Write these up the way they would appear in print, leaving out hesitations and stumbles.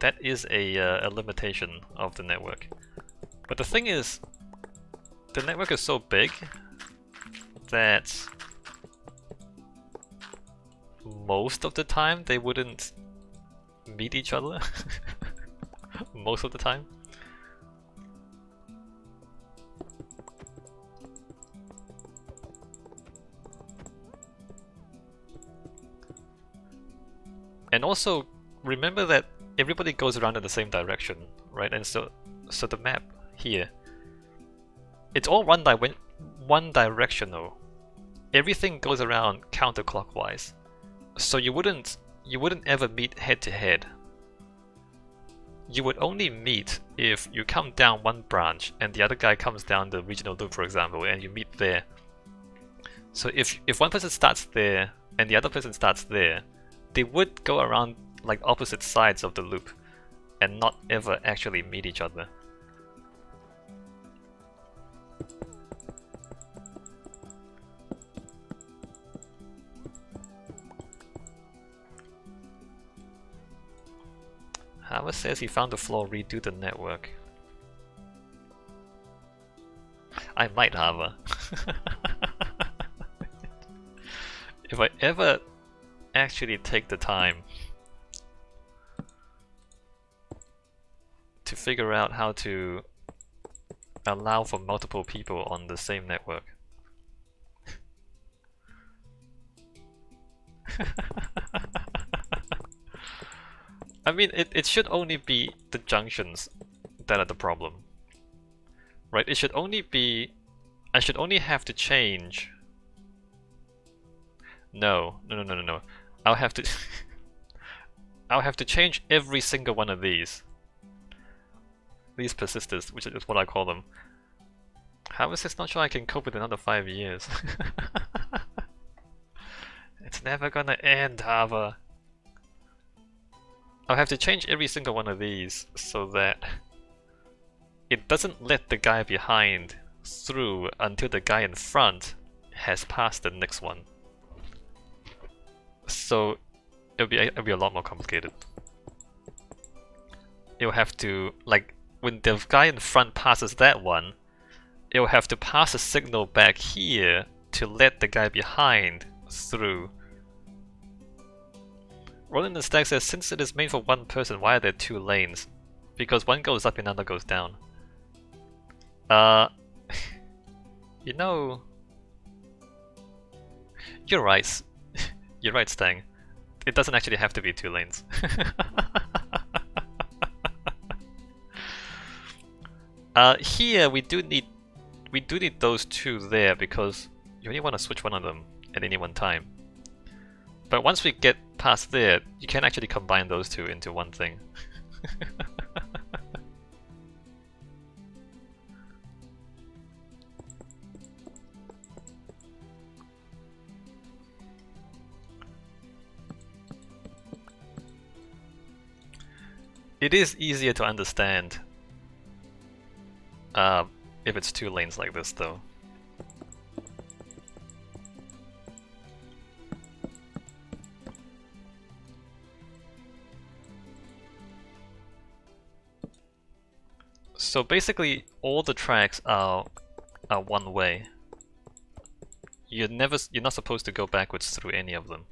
that is a limitation of the network. But the thing is, the network is so big that most of the time they wouldn't meet each other. Most of the time. And also, remember that everybody goes around in the same direction, right? And so the map here, it's all one directional. Everything goes around counterclockwise. So you wouldn't ever meet head to head. You would only meet if you come down one branch and the other guy comes down the regional loop, for example, and you meet there. So if one person starts there and the other person starts there, they would go around like opposite sides of the loop and not ever actually meet each other. Hava says he found a flaw, redo the network. I might, Hava. If I ever actually take the time to figure out how to allow for multiple people on the same network. I mean, it should only be the junctions that are the problem. Right? It should only be... I should only have to change... No. I'll have to... I'll have to change every single one of these. These persisters, which is what I call them. How is this not sure I can cope with another 5 years? It's never gonna end, Hava. I'll have to change every single one of these so that it doesn't let the guy behind through until the guy in front has passed the next one. So it'll be a lot more complicated. It'll have to, like, when the guy in front passes that one, it'll have to pass a signal back here to let the guy behind through. Rolling the Stack says, since it is made for one person, why are there two lanes? Because one goes up and another goes down. You know... You're right. You're right, Stang. It doesn't actually have to be two lanes. Here we do need those two there because you only want to switch one of them at any one time. But once we get past there, you can actually combine those two into one thing. It is easier to understand if it's two lanes like this, though. So basically, all the tracks are one way. You're not supposed to go backwards through any of them.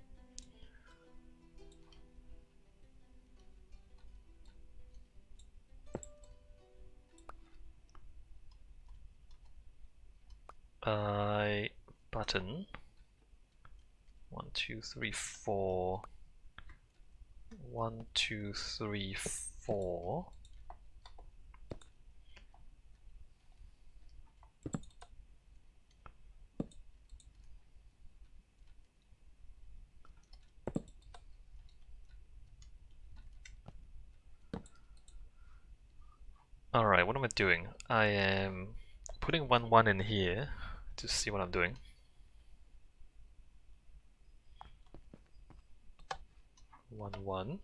Button 1, 2, 3, 4. 1, 2, 3, 4. Alright, what am I doing? I am putting 1, 1 in here to see what I'm doing. One, one.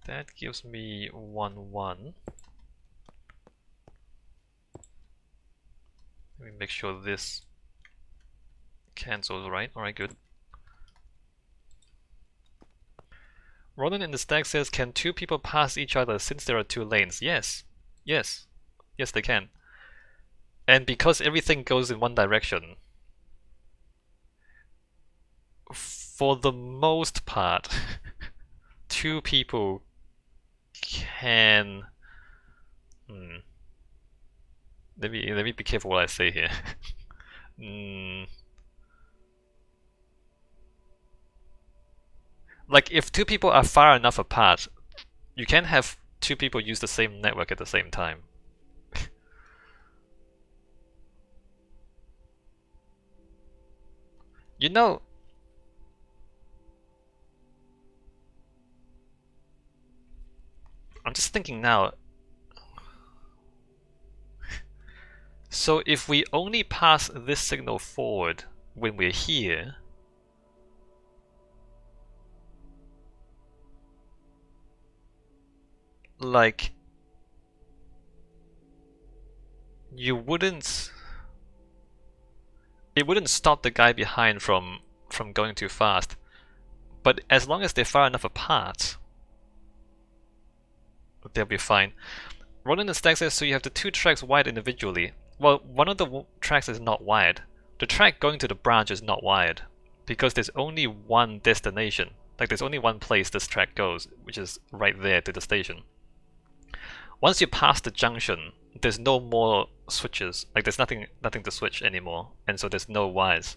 That gives me 1, 1. Let me make sure this cancels, right? Alright, good. Ronan in the stack says, can two people pass each other since there are two lanes? Yes. Yes. Yes, they can. And because everything goes in one direction, for the most part, two people can... Let me be careful what I say here. Like, if two people are far enough apart, you can have two people use the same network at the same time. You know, I'm just thinking now. So if we only pass this signal forward when we're here, like, you wouldn't... It wouldn't stop the guy behind from going too fast. But as long as they're far enough apart, they'll be fine. Ronan and Stack says, so you have the two tracks wired individually. Well, one of the tracks is not wired. The track going to the branch is not wired, because there's only one destination. Like, there's only one place this track goes, which is right there to the station. Once you pass the junction, there's no more switches. Like, there's nothing to switch anymore, and so there's no wires.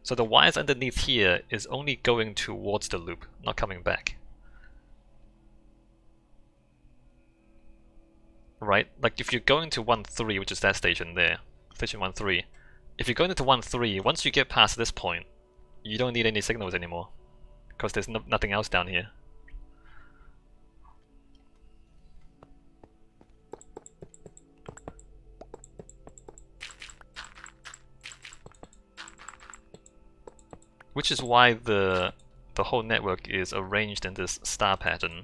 So the wires underneath here is only going towards the loop, not coming back. Right? Like, if you're going to 1-3, which is that station there, station 1-3, if you're going into 1-3, once you get past this point, you don't need any signals anymore, because there's nothing else down here. Which is why the whole network is arranged in this star pattern.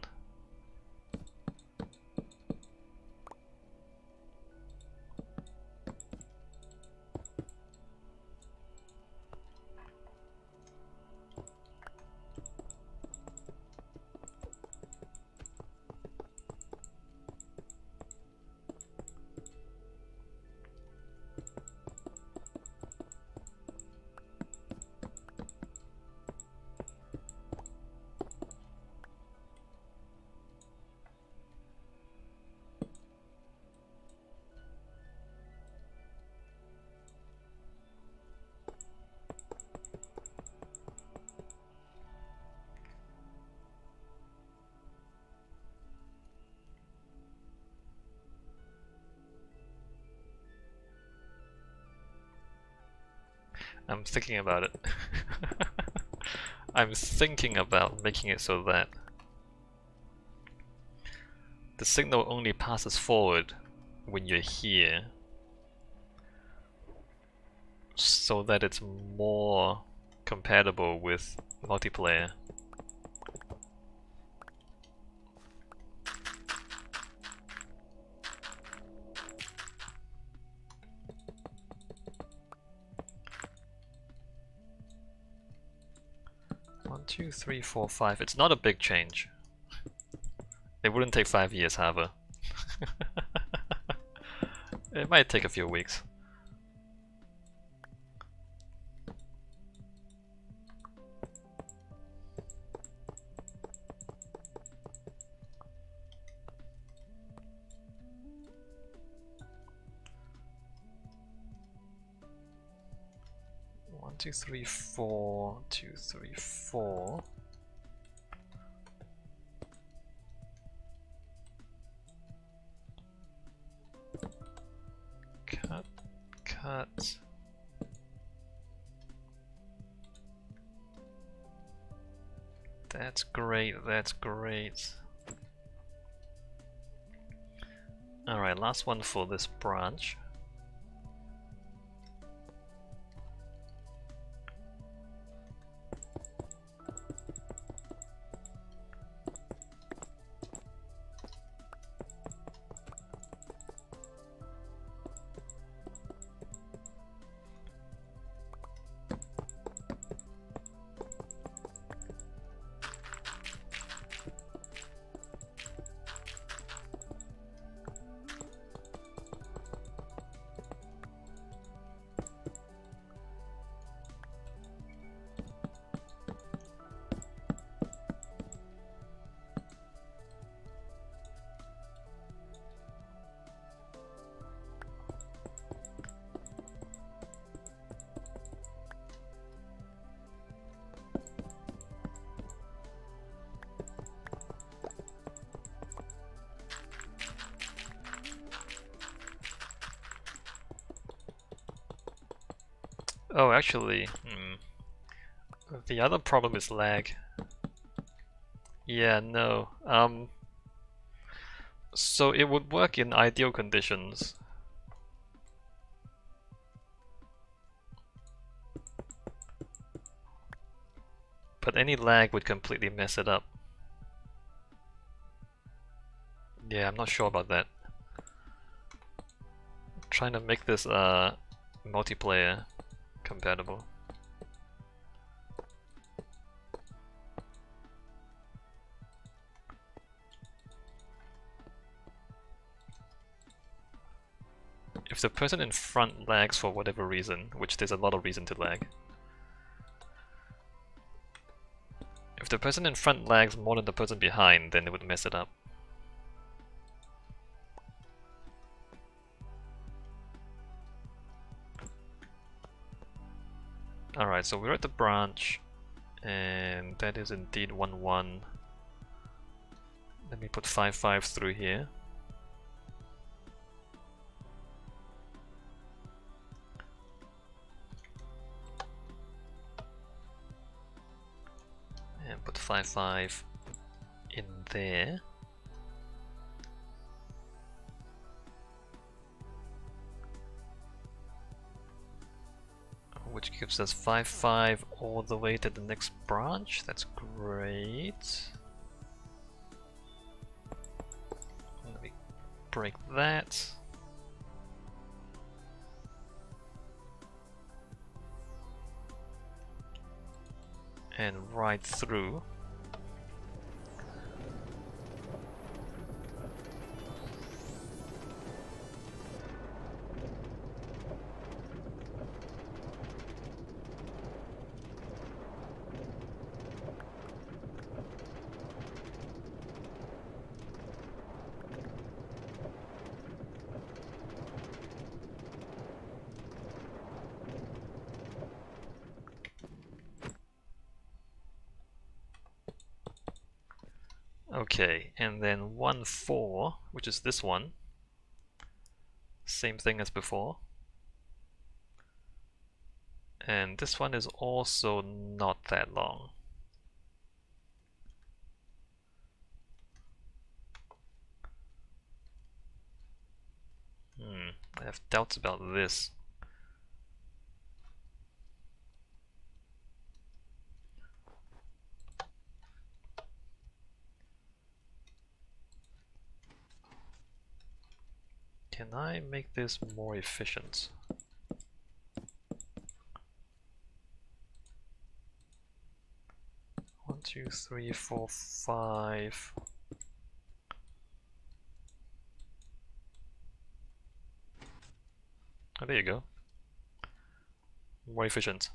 I'm thinking about it. I'm thinking about making it so that the signal only passes forward when you're here, so that it's more compatible with multiplayer. One, two, three, four, five. It's not a big change. It wouldn't take 5 years, however. It might take a few weeks. One, two, three, four, 2, 3, 4. Cut. That's great, that's great. Alright, last one for this branch. Oh, actually, the other problem is lag. Yeah, no. So it would work in ideal conditions. But any lag would completely mess it up. Yeah, I'm not sure about that. Trying to make this multiplayer compatible. If the person in front lags for whatever reason, which there's a lot of reason to lag. If the person in front lags more than the person behind, then it would mess it up. Alright, so we're at the branch, and that is indeed 1-1. Let me put 5-5 through here. And put 5-5 in there. Which gives us 5-5 all the way to the next branch. That's great. Let me break that. And right through. Okay, and then 1-4, which is this one. Same thing as before. And this one is also not that long. I have doubts about this. Can I make this more efficient? One, two, three, four, five. Oh, there you go. More efficient.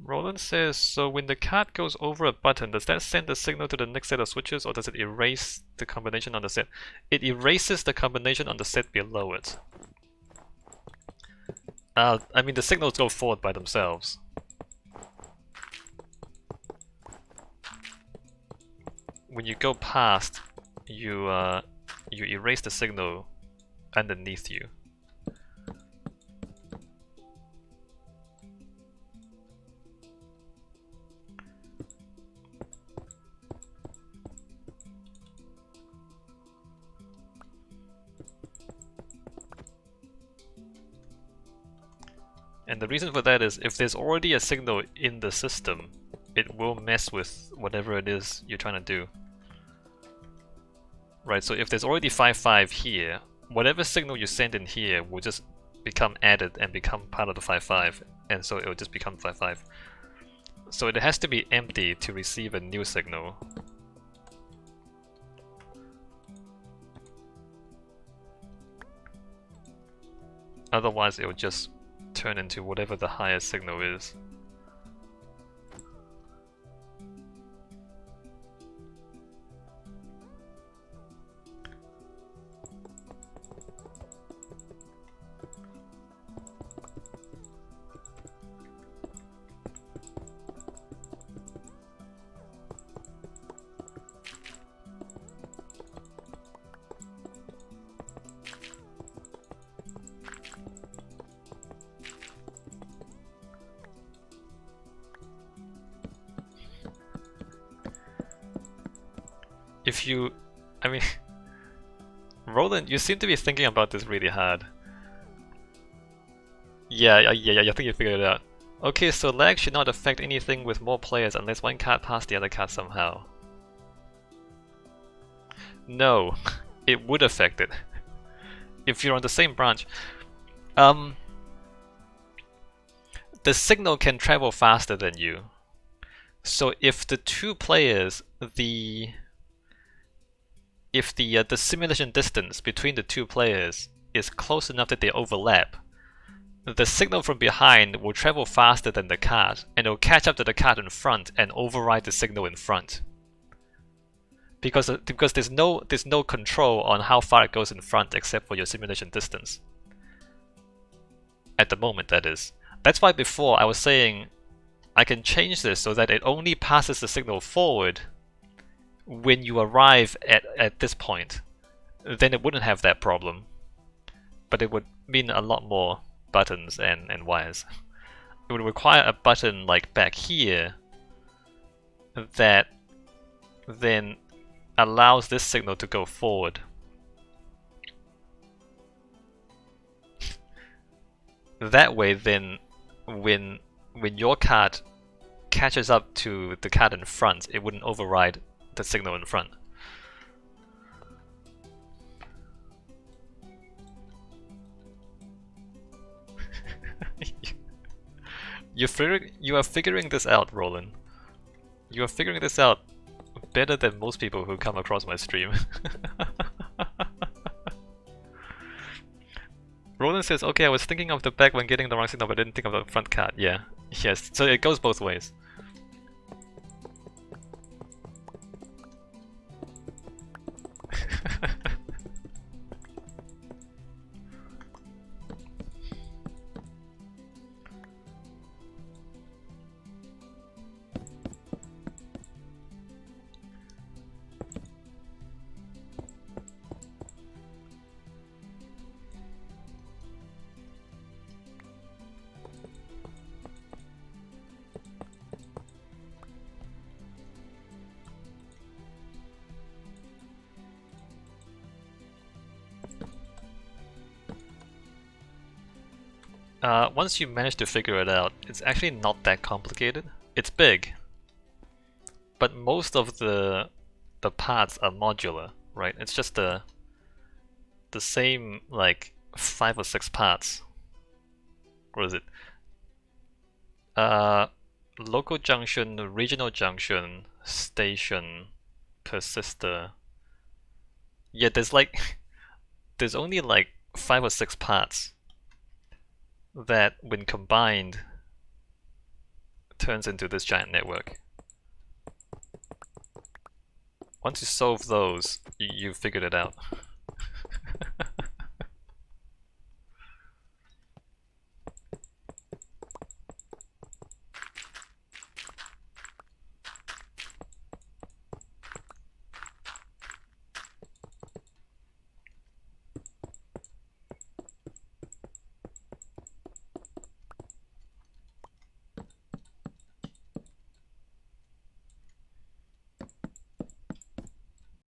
Roland says, so when the card goes over a button, does that send a signal to the next set of switches, or does it erase the combination on the set? It erases the combination on the set below it. I mean, the signals go forward by themselves. When you go past, you erase the signal underneath you. And the reason for that is if there's already a signal in the system, it will mess with whatever it is you're trying to do. Right, so if there's already 5-5 here, whatever signal you send in here will just become added and become part of the 5.5, and so it will just become 5.5. So it has to be empty to receive a new signal. Otherwise it will just turn into whatever the highest signal is. If you, I mean, Roland, you seem to be thinking about this really hard. Yeah, I think you figured it out. Okay, so lag should not affect anything with more players unless one card passed the other card somehow. No, it would affect it. If you're on the same branch. The signal can travel faster than you. So if the two players, the simulation distance between the two players is close enough that they overlap, the signal from behind will travel faster than the card, and it will catch up to the card in front and override the signal in front. Because there's no control on how far it goes in front except for your simulation distance. At the moment, that is. That's why before I was saying I can change this so that it only passes the signal forward when you arrive at this point. Then it wouldn't have that problem. But it would mean a lot more buttons and wires. It would require a button like back here that then allows this signal to go forward. That way then when your card catches up to the card in front, it wouldn't override the signal in front. You are figuring this out, Roland. You are figuring this out better than most people who come across my stream. Roland says, okay, I was thinking of the back when getting the wrong signal, but I didn't think of the front card. Yeah, yes, so it goes both ways. Once you manage to figure it out, it's actually not that complicated. It's big, but most of the parts are modular, right? It's just the same like 5 or 6 parts. What is it? Local junction, regional junction, station, persistor. Yeah, there's only like 5 or 6 parts that when combined turns into this giant network. Once you solve those, you've figured it out.